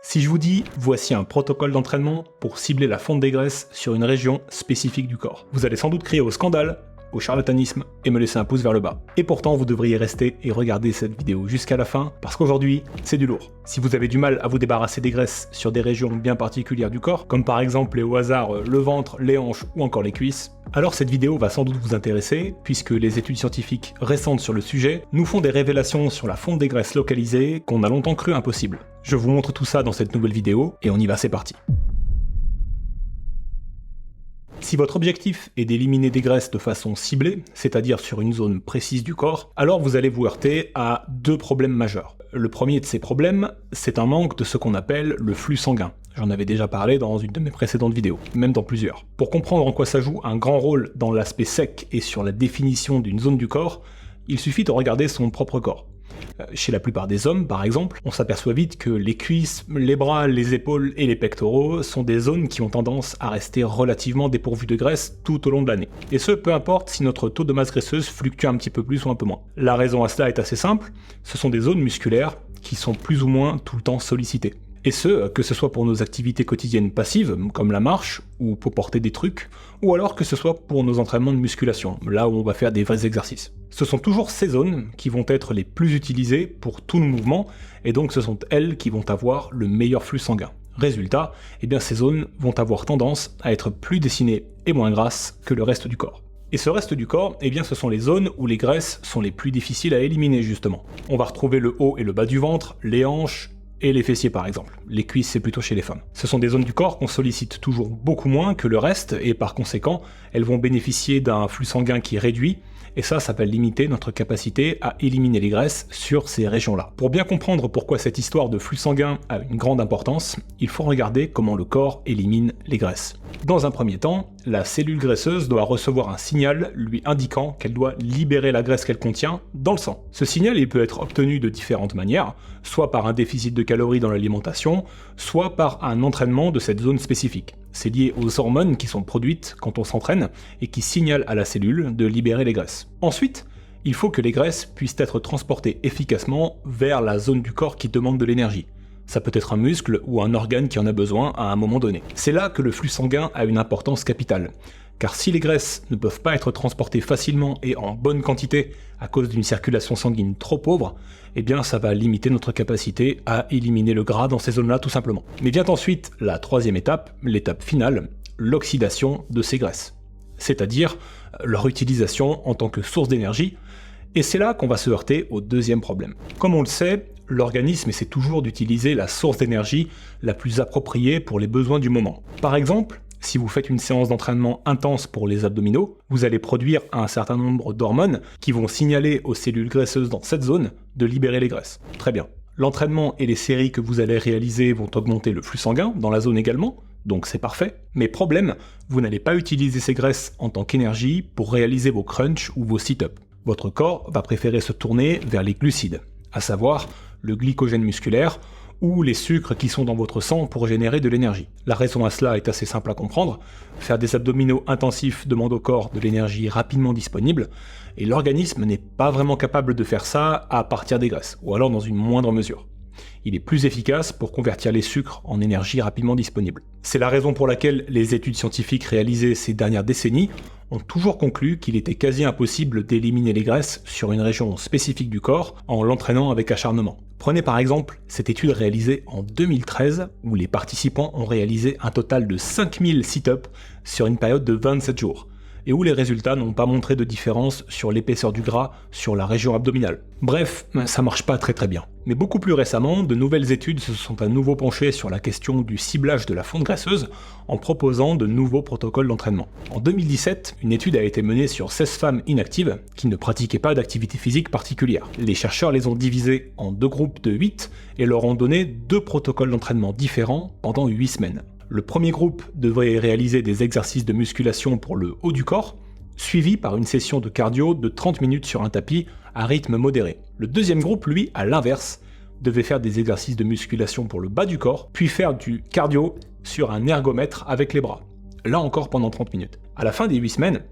Si je vous dis, voici un protocole d'entraînement pour cibler la fonte des graisses sur une région spécifique du corps, vous allez sans doute crier au scandale, au charlatanisme et me laisser un pouce vers le bas. Et pourtant, vous devriez rester et regarder cette vidéo jusqu'à la fin, parce qu'aujourd'hui, c'est du lourd. Si vous avez du mal à vous débarrasser des graisses sur des régions bien particulières du corps, comme par exemple et au hasard le ventre, les hanches ou encore les cuisses, alors cette vidéo va sans doute vous intéresser, puisque les études scientifiques récentes sur le sujet nous font des révélations sur la fonte des graisses localisées qu'on a longtemps cru impossible. Je vous montre tout ça dans cette nouvelle vidéo, et on y va, c'est parti. Si votre objectif est d'éliminer des graisses de façon ciblée, c'est-à-dire sur une zone précise du corps, alors vous allez vous heurter à deux problèmes majeurs. Le premier de ces problèmes, c'est un manque de ce qu'on appelle le flux sanguin. J'en avais déjà parlé dans une de mes précédentes vidéos, même dans plusieurs. Pour comprendre en quoi ça joue un grand rôle dans l'aspect sec et sur la définition d'une zone du corps, il suffit de regarder son propre corps. Chez la plupart des hommes, par exemple, on s'aperçoit vite que les cuisses, les bras, les épaules et les pectoraux sont des zones qui ont tendance à rester relativement dépourvues de graisse tout au long de l'année. Et ce, peu importe si notre taux de masse graisseuse fluctue un petit peu plus ou un peu moins. La raison à cela est assez simple, ce sont des zones musculaires qui sont plus ou moins tout le temps sollicitées. Et ce, que ce soit pour nos activités quotidiennes passives, comme la marche, ou pour porter des trucs, ou alors que ce soit pour nos entraînements de musculation, là où on va faire des vrais exercices. Ce sont toujours ces zones qui vont être les plus utilisées pour tous nos mouvements, et donc ce sont elles qui vont avoir le meilleur flux sanguin. Résultat, eh bien ces zones vont avoir tendance à être plus dessinées et moins grasses que le reste du corps. Et ce reste du corps, eh bien ce sont les zones où les graisses sont les plus difficiles à éliminer justement. On va retrouver le haut et le bas du ventre, les hanches, et les fessiers par exemple. Les cuisses, c'est plutôt chez les femmes. Ce sont des zones du corps qu'on sollicite toujours beaucoup moins que le reste, et par conséquent, elles vont bénéficier d'un flux sanguin qui est réduit, et ça va limiter notre capacité à éliminer les graisses sur ces régions-là. Pour bien comprendre pourquoi cette histoire de flux sanguin a une grande importance, il faut regarder comment le corps élimine les graisses. Dans un premier temps, la cellule graisseuse doit recevoir un signal lui indiquant qu'elle doit libérer la graisse qu'elle contient dans le sang. Ce signal, il peut être obtenu de différentes manières, soit par un déficit de calories dans l'alimentation, soit par un entraînement de cette zone spécifique. C'est lié aux hormones qui sont produites quand on s'entraîne et qui signalent à la cellule de libérer les graisses. Ensuite, il faut que les graisses puissent être transportées efficacement vers la zone du corps qui demande de l'énergie. Ça peut être un muscle ou un organe qui en a besoin à un moment donné. C'est là que le flux sanguin a une importance capitale. Car si les graisses ne peuvent pas être transportées facilement et en bonne quantité à cause d'une circulation sanguine trop pauvre, eh bien ça va limiter notre capacité à éliminer le gras dans ces zones-là tout simplement. Mais vient ensuite la troisième étape, l'étape finale, l'oxydation de ces graisses. C'est-à-dire leur utilisation en tant que source d'énergie, et c'est là qu'on va se heurter au deuxième problème. Comme on le sait, l'organisme essaie toujours d'utiliser la source d'énergie la plus appropriée pour les besoins du moment. Par exemple, si vous faites une séance d'entraînement intense pour les abdominaux, vous allez produire un certain nombre d'hormones qui vont signaler aux cellules graisseuses dans cette zone de libérer les graisses. Très bien. L'entraînement et les séries que vous allez réaliser vont augmenter le flux sanguin dans la zone également, donc c'est parfait. Mais problème, vous n'allez pas utiliser ces graisses en tant qu'énergie pour réaliser vos crunchs ou vos sit-ups. Votre corps va préférer se tourner vers les glucides, à savoir le glycogène musculaire, ou les sucres qui sont dans votre sang pour générer de l'énergie. La raison à cela est assez simple à comprendre. Faire des abdominaux intensifs demande au corps de l'énergie rapidement disponible, et l'organisme n'est pas vraiment capable de faire ça à partir des graisses, ou alors dans une moindre mesure. Il est plus efficace pour convertir les sucres en énergie rapidement disponible. C'est la raison pour laquelle les études scientifiques réalisées ces dernières décennies ont toujours conclu qu'il était quasi impossible d'éliminer les graisses sur une région spécifique du corps en l'entraînant avec acharnement. Prenez par exemple cette étude réalisée en 2013 où les participants ont réalisé un total de 5000 sit-ups sur une période de 27 jours. Et où les résultats n'ont pas montré de différence sur l'épaisseur du gras sur la région abdominale. Bref, ça marche pas très bien. Mais beaucoup plus récemment, de nouvelles études se sont à nouveau penchées sur la question du ciblage de la fonte graisseuse en proposant de nouveaux protocoles d'entraînement. En 2017, une étude a été menée sur 16 femmes inactives qui ne pratiquaient pas d'activité physique particulière. Les chercheurs les ont divisées en deux groupes de 8 et leur ont donné 2 protocoles d'entraînement différents pendant 8 semaines. Le premier groupe devrait réaliser des exercices de musculation pour le haut du corps, suivi par une session de cardio de 30 minutes sur un tapis à rythme modéré. Le deuxième groupe, lui, à l'inverse, devait faire des exercices de musculation pour le bas du corps, puis faire du cardio sur un ergomètre avec les bras. Là encore pendant 30 minutes. À la fin des 8 semaines,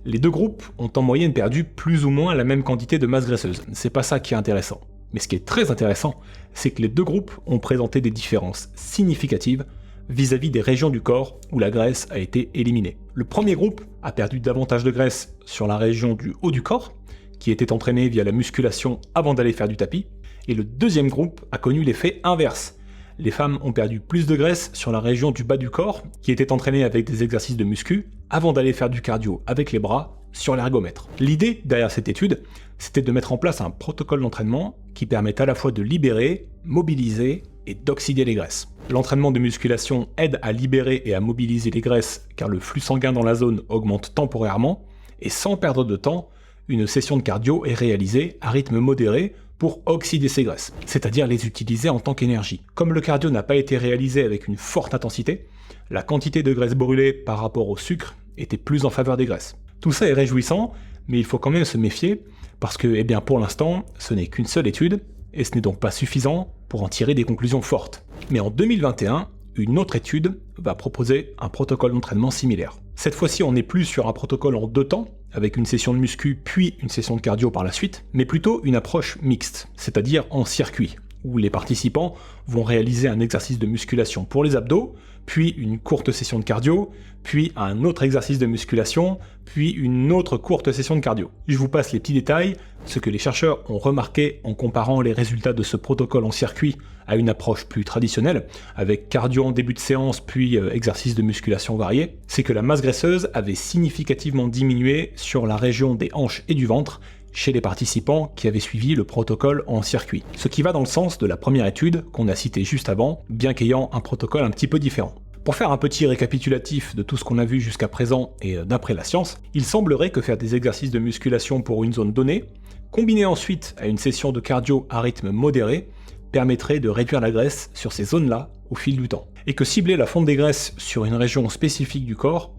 les deux groupes ont en moyenne perdu plus ou moins la même quantité de masse graisseuse. C'est pas ça qui est intéressant. Mais ce qui est très intéressant, c'est que les deux groupes ont présenté des différences significatives vis-à-vis des régions du corps où la graisse a été éliminée. Le premier groupe a perdu davantage de graisse sur la région du haut du corps, qui était entraînée via la musculation avant d'aller faire du tapis, et le deuxième groupe a connu l'effet inverse. Les femmes ont perdu plus de graisse sur la région du bas du corps, qui était entraînée avec des exercices de muscu, avant d'aller faire du cardio avec les bras sur l'ergomètre. L'idée derrière cette étude, c'était de mettre en place un protocole d'entraînement qui permet à la fois de libérer, mobiliser et d'oxyder les graisses. L'entraînement de musculation aide à libérer et à mobiliser les graisses car le flux sanguin dans la zone augmente temporairement, et sans perdre de temps, une session de cardio est réalisée à rythme modéré pour oxyder ces graisses, c'est-à-dire les utiliser en tant qu'énergie. Comme le cardio n'a pas été réalisé avec une forte intensité, la quantité de graisse brûlée par rapport au sucre était plus en faveur des graisses. Tout ça est réjouissant, mais il faut quand même se méfier, parce que, pour l'instant, ce n'est qu'une seule étude, et ce n'est donc pas suffisant pour en tirer des conclusions fortes. Mais en 2021, une autre étude va proposer un protocole d'entraînement similaire. Cette fois-ci, on n'est plus sur un protocole en 2 temps, avec une session de muscu puis une session de cardio par la suite, mais plutôt une approche mixte, c'est-à-dire en circuit, où les participants vont réaliser un exercice de musculation pour les abdos, puis une courte session de cardio, puis un autre exercice de musculation, puis une autre courte session de cardio. Je vous passe les petits détails, ce que les chercheurs ont remarqué en comparant les résultats de ce protocole en circuit à une approche plus traditionnelle, avec cardio en début de séance puis exercice de musculation varié, c'est que la masse graisseuse avait significativement diminué sur la région des hanches et du ventre, chez les participants qui avaient suivi le protocole en circuit. Ce qui va dans le sens de la première étude qu'on a citée juste avant, bien qu'ayant un protocole un petit peu différent. Pour faire un petit récapitulatif de tout ce qu'on a vu jusqu'à présent et d'après la science, il semblerait que faire des exercices de musculation pour une zone donnée, combiné ensuite à une session de cardio à rythme modéré, permettrait de réduire la graisse sur ces zones-là au fil du temps. Et que cibler la fonte des graisses sur une région spécifique du corps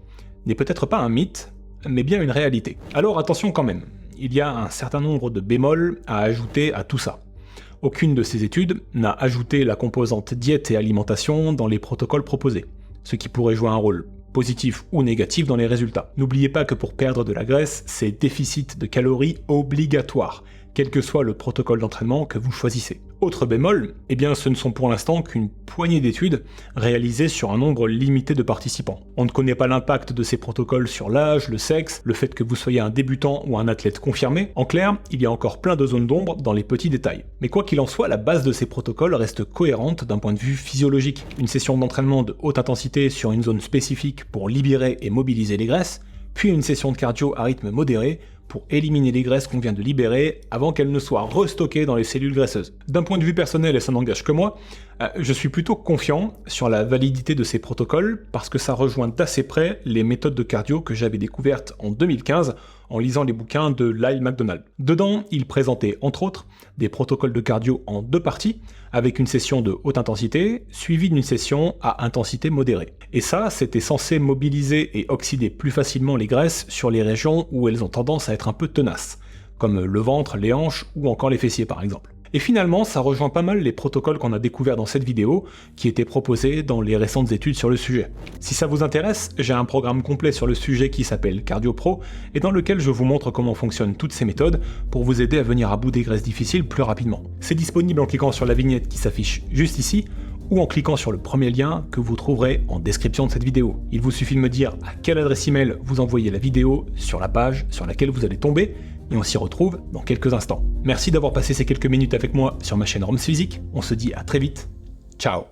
n'est peut-être pas un mythe, mais bien une réalité. Alors attention quand même, il y a un certain nombre de bémols à ajouter à tout ça. Aucune de ces études n'a ajouté la composante diète et alimentation dans les protocoles proposés, ce qui pourrait jouer un rôle positif ou négatif dans les résultats. N'oubliez pas que pour perdre de la graisse, c'est déficit de calories obligatoire, quel que soit le protocole d'entraînement que vous choisissez. Autre bémol, ce ne sont pour l'instant qu'une poignée d'études réalisées sur un nombre limité de participants. On ne connaît pas l'impact de ces protocoles sur l'âge, le sexe, le fait que vous soyez un débutant ou un athlète confirmé. En clair, il y a encore plein de zones d'ombre dans les petits détails. Mais quoi qu'il en soit, la base de ces protocoles reste cohérente d'un point de vue physiologique. Une session d'entraînement de haute intensité sur une zone spécifique pour libérer et mobiliser les graisses, puis une session de cardio à rythme modéré pour éliminer les graisses qu'on vient de libérer avant qu'elles ne soient restockées dans les cellules graisseuses. D'un point de vue personnel, et ça n'engage que moi, je suis plutôt confiant sur la validité de ces protocoles parce que ça rejoint d'assez près les méthodes de cardio que j'avais découvertes en 2015 en lisant les bouquins de Lyle McDonald. Dedans, il présentait entre autres des protocoles de cardio en 2 parties, avec une session de haute intensité, suivie d'une session à intensité modérée. Et ça, c'était censé mobiliser et oxyder plus facilement les graisses sur les régions où elles ont tendance à être un peu tenaces, comme le ventre, les hanches ou encore les fessiers par exemple. Et finalement, ça rejoint pas mal les protocoles qu'on a découverts dans cette vidéo, qui étaient proposés dans les récentes études sur le sujet. Si ça vous intéresse, j'ai un programme complet sur le sujet qui s'appelle Cardio Pro, et dans lequel je vous montre comment fonctionnent toutes ces méthodes pour vous aider à venir à bout des graisses difficiles plus rapidement. C'est disponible en cliquant sur la vignette qui s'affiche juste ici, ou en cliquant sur le premier lien que vous trouverez en description de cette vidéo. Il vous suffit de me dire à quelle adresse email vous envoyez la vidéo sur la page sur laquelle vous allez tomber, et on s'y retrouve dans quelques instants. Merci d'avoir passé ces quelques minutes avec moi sur ma chaîne Roms Physique, on se dit à très vite, ciao.